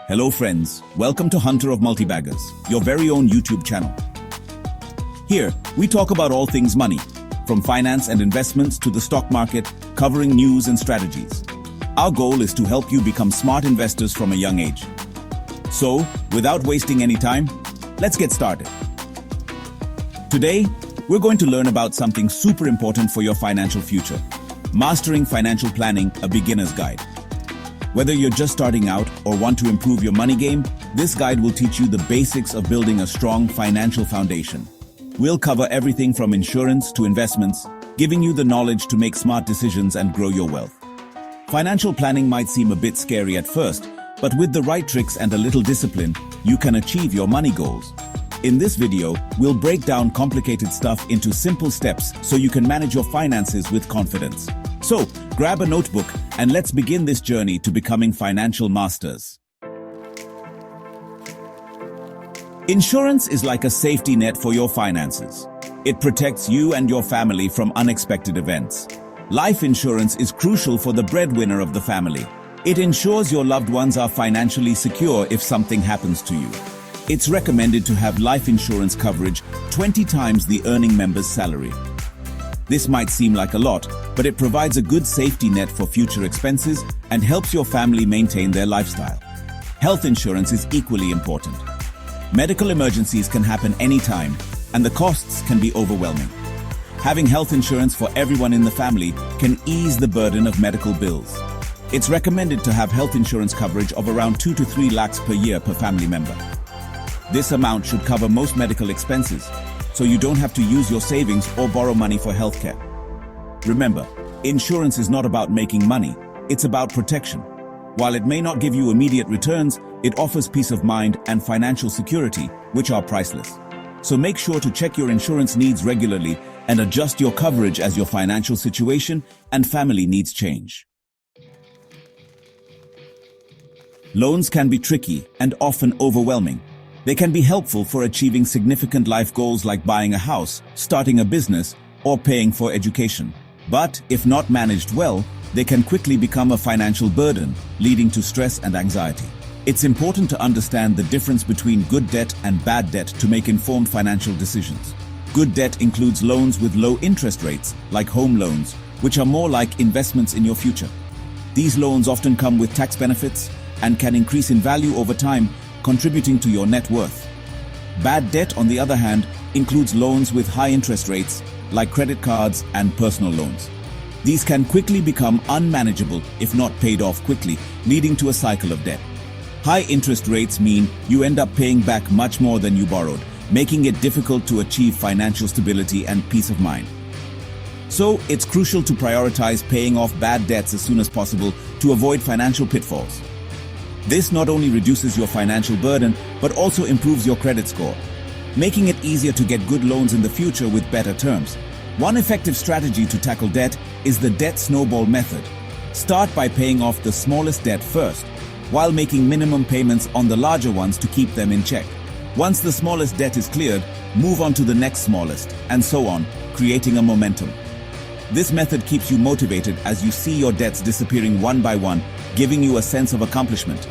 Hello friends, welcome to Hunter of Multibaggers, your very own YouTube channel. Here, we talk about all things money, from finance and investments to the stock market, covering news and strategies. Our goal is to help you become smart investors from a young age. So, without wasting any time, let's get started. Today, we're going to learn about something super important for your financial future. Mastering Financial Planning, a beginner's guide. Whether you're just starting out or want to improve your money game, this guide will teach you the basics of building a strong financial foundation. We'll cover everything from insurance to investments, giving you the knowledge to make smart decisions and grow your wealth. Financial planning might seem a bit scary at first, but with the right tricks and a little discipline, you can achieve your money goals. In this video, we'll break down complicated stuff into simple steps so you can manage your finances with confidence. So, grab a notebook and let's begin this journey to becoming financial masters. Insurance is like a safety net for your finances. It protects you and your family from unexpected events. Life insurance is crucial for the breadwinner of the family. It ensures your loved ones are financially secure if something happens to you. It's recommended to have life insurance coverage 20 times the earning member's salary. This might seem like a lot, but it provides a good safety net for future expenses and helps your family maintain their lifestyle. Health insurance is equally important. Medical emergencies can happen anytime, and the costs can be overwhelming. Having health insurance for everyone in the family can ease the burden of medical bills. It's recommended to have health insurance coverage of around 2 to 3 lakhs per year per family member. This amount should cover most medical expenses, so you don't have to use your savings or borrow money for healthcare. Remember, insurance is not about making money, it's about protection. While it may not give you immediate returns, it offers peace of mind and financial security, which are priceless. So make sure to check your insurance needs regularly and adjust your coverage as your financial situation and family needs change. Loans can be tricky and often overwhelming. They can be helpful for achieving significant life goals like buying a house, starting a business, or paying for education. But if not managed well, they can quickly become a financial burden, leading to stress and anxiety. It's important to understand the difference between good debt and bad debt to make informed financial decisions. Good debt includes loans with low interest rates, like home loans, which are more like investments in your future. These loans often come with tax benefits and can increase in value over time, contributing to your net worth. Bad debt, on the other hand, includes loans with high interest rates, like credit cards and personal loans. These can quickly become unmanageable if not paid off quickly, leading to a cycle of debt. High interest rates mean you end up paying back much more than you borrowed, making it difficult to achieve financial stability and peace of mind. So, it's crucial to prioritize paying off bad debts as soon as possible to avoid financial pitfalls. This not only reduces your financial burden, but also improves your credit score, making it easier to get good loans in the future with better terms. One effective strategy to tackle debt is the debt snowball method. Start by paying off the smallest debt first, while making minimum payments on the larger ones to keep them in check. Once the smallest debt is cleared, move on to the next smallest, and so on, creating a momentum. This method keeps you motivated as you see your debts disappearing one by one, giving you a sense of accomplishment.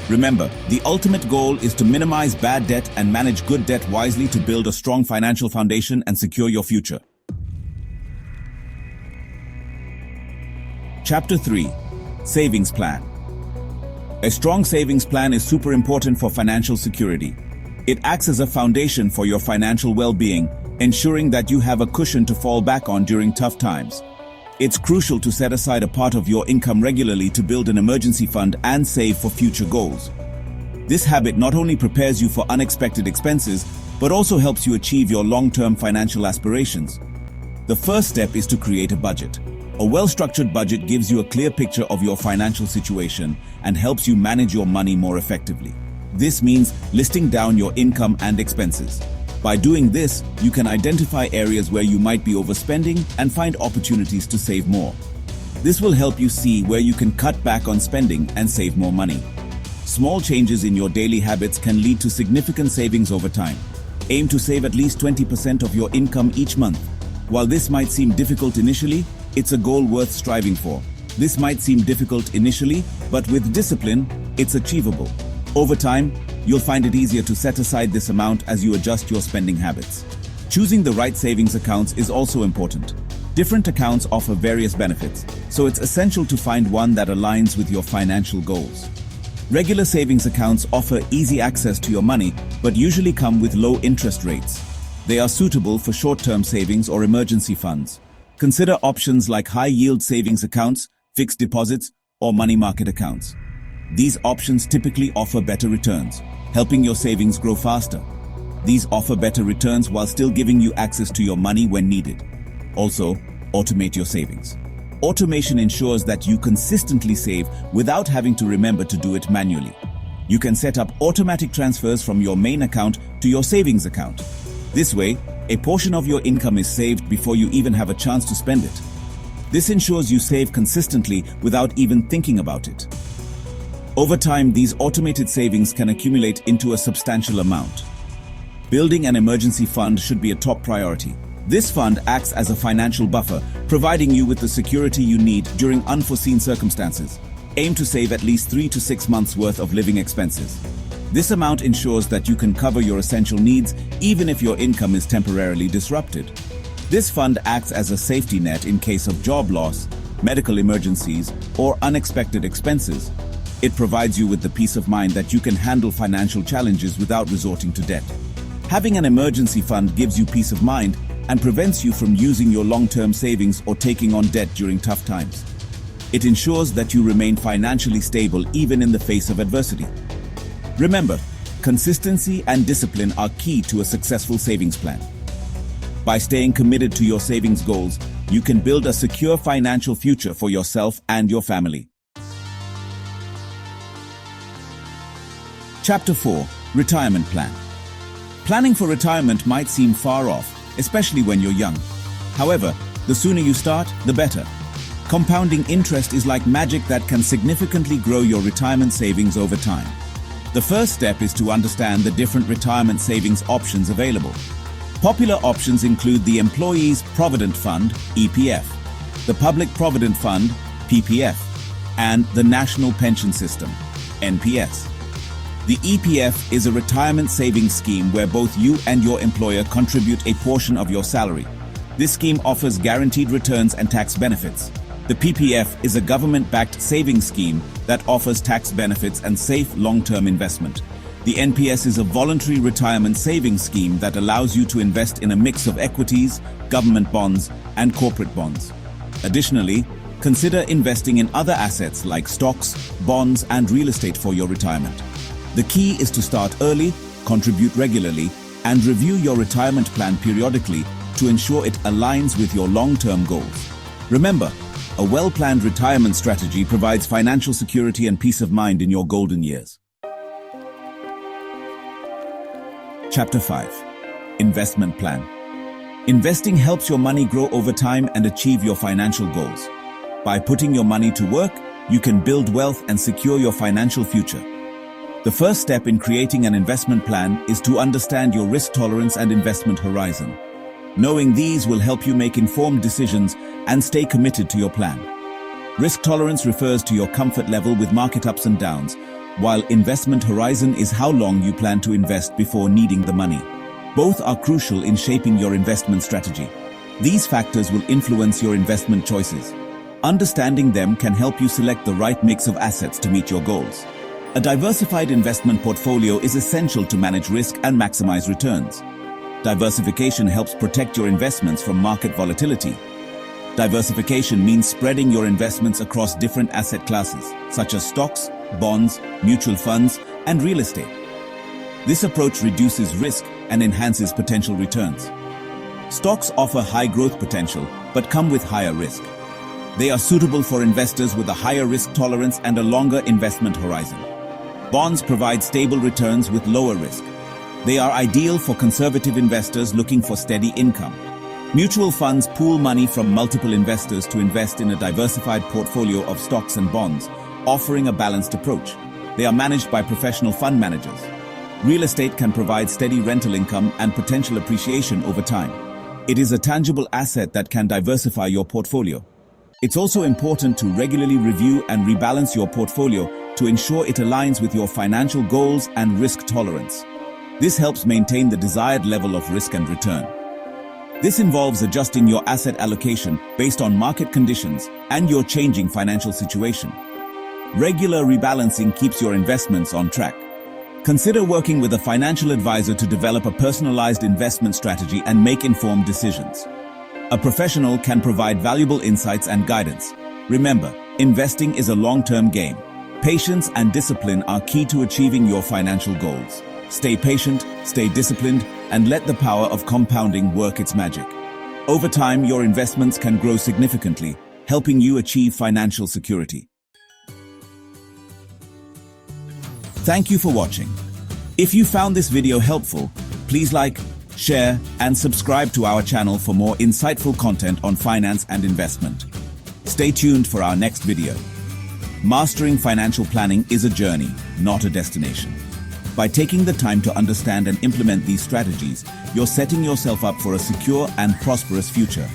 Remember, the ultimate goal is to minimize bad debt and manage good debt wisely to build a strong financial foundation and secure your future. Chapter 3. Savings Plan. A strong savings plan is super important for financial security. It acts as a foundation for your financial well-being, ensuring that you have a cushion to fall back on during tough times. It's crucial to set aside a part of your income regularly to build an emergency fund and save for future goals. This habit not only prepares you for unexpected expenses, but also helps you achieve your long-term financial aspirations. The first step is to create a budget. A well-structured budget gives you a clear picture of your financial situation and helps you manage your money more effectively. This means listing down your income and expenses. By doing this, you can identify areas where you might be overspending and find opportunities to save more. This will help you see where you can cut back on spending and save more money. Small changes in your daily habits can lead to significant savings over time. Aim to save at least 20% of your income each month. While this might seem difficult initially, it's a goal worth striving for. This might seem difficult initially, but with discipline, it's achievable. Over time, you'll find it easier to set aside this amount as you adjust your spending habits. Choosing the right savings accounts is also important. Different accounts offer various benefits, so it's essential to find one that aligns with your financial goals. Regular savings accounts offer easy access to your money, but usually come with low interest rates. They are suitable for short-term savings or emergency funds. Consider options like high-yield savings accounts, fixed deposits, or money market accounts. These options typically offer better returns, helping your savings grow faster. These offer better returns while still giving you access to your money when needed. Also, automate your savings. Automation ensures that you consistently save without having to remember to do it manually. You can set up automatic transfers from your main account to your savings account. This way, a portion of your income is saved before you even have a chance to spend it. This ensures you save consistently without even thinking about it. Over time, these automated savings can accumulate into a substantial amount. Building an emergency fund should be a top priority. This fund acts as a financial buffer, providing you with the security you need during unforeseen circumstances. Aim to save at least 3 to 6 months' worth of living expenses. This amount ensures that you can cover your essential needs even if your income is temporarily disrupted. This fund acts as a safety net in case of job loss, medical emergencies, or unexpected expenses. It provides you with the peace of mind that you can handle financial challenges without resorting to debt. Having an emergency fund gives you peace of mind and prevents you from using your long-term savings or taking on debt during tough times. It ensures that you remain financially stable even in the face of adversity. Remember, consistency and discipline are key to a successful savings plan. By staying committed to your savings goals, you can build a secure financial future for yourself and your family. Chapter 4. Retirement Plan. Planning for retirement might seem far off, especially when you're young. However, the sooner you start, the better. Compounding interest is like magic that can significantly grow your retirement savings over time. The first step is to understand the different retirement savings options available. Popular options include the Employees Provident Fund, EPF, the Public Provident Fund, PPF, and the National Pension System, NPS. The EPF is a retirement savings scheme where both you and your employer contribute a portion of your salary. This scheme offers guaranteed returns and tax benefits. The PPF is a government-backed savings scheme that offers tax benefits and safe long-term investment. The NPS is a voluntary retirement savings scheme that allows you to invest in a mix of equities, government bonds, and corporate bonds. Additionally, consider investing in other assets like stocks, bonds, and real estate for your retirement. The key is to start early, contribute regularly, and review your retirement plan periodically to ensure it aligns with your long-term goals. Remember, a well-planned retirement strategy provides financial security and peace of mind in your golden years. Chapter 5. Investment Plan. Investing helps your money grow over time and achieve your financial goals. By putting your money to work, you can build wealth and secure your financial future. The first step in creating an investment plan is to understand your risk tolerance and investment horizon. Knowing these will help you make informed decisions and stay committed to your plan. Risk tolerance refers to your comfort level with market ups and downs, while investment horizon is how long you plan to invest before needing the money. Both are crucial in shaping your investment strategy. These factors will influence your investment choices. Understanding them can help you select the right mix of assets to meet your goals. A diversified investment portfolio is essential to manage risk and maximize returns. Diversification helps protect your investments from market volatility. Diversification means spreading your investments across different asset classes, such as stocks, bonds, mutual funds, and real estate. This approach reduces risk and enhances potential returns. Stocks offer high growth potential, but come with higher risk. They are suitable for investors with a higher risk tolerance and a longer investment horizon. Bonds provide stable returns with lower risk. They are ideal for conservative investors looking for steady income. Mutual funds pool money from multiple investors to invest in a diversified portfolio of stocks and bonds, offering a balanced approach. They are managed by professional fund managers. Real estate can provide steady rental income and potential appreciation over time. It is a tangible asset that can diversify your portfolio. It's also important to regularly review and rebalance your portfolio to ensure it aligns with your financial goals and risk tolerance. This helps maintain the desired level of risk and return. This involves adjusting your asset allocation based on market conditions and your changing financial situation. Regular rebalancing keeps your investments on track. Consider working with a financial advisor to develop a personalized investment strategy and make informed decisions. A professional can provide valuable insights and guidance. Remember, investing is a long-term game. Patience and discipline are key to achieving your financial goals. Stay patient, stay disciplined, and let the power of compounding work its magic. Over time, your investments can grow significantly, helping you achieve financial security. Thank you for watching. If you found this video helpful, please like, share, and subscribe to our channel for more insightful content on finance and investment. Stay tuned for our next video. Mastering financial planning is a journey, not a destination. By taking the time to understand and implement these strategies, you're setting yourself up for a secure and prosperous future.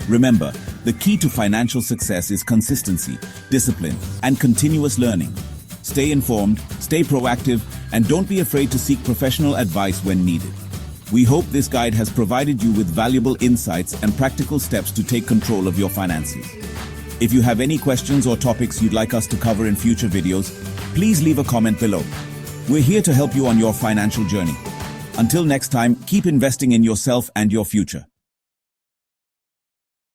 Remember, the key to financial success is consistency, discipline, and continuous learning. Stay informed, stay proactive, and don't be afraid to seek professional advice when needed. We hope this guide has provided you with valuable insights and practical steps to take control of your finances. If you have any questions or topics you'd like us to cover in future videos, please leave a comment below. We're here to help you on your financial journey. Until next time, keep investing in yourself and your future.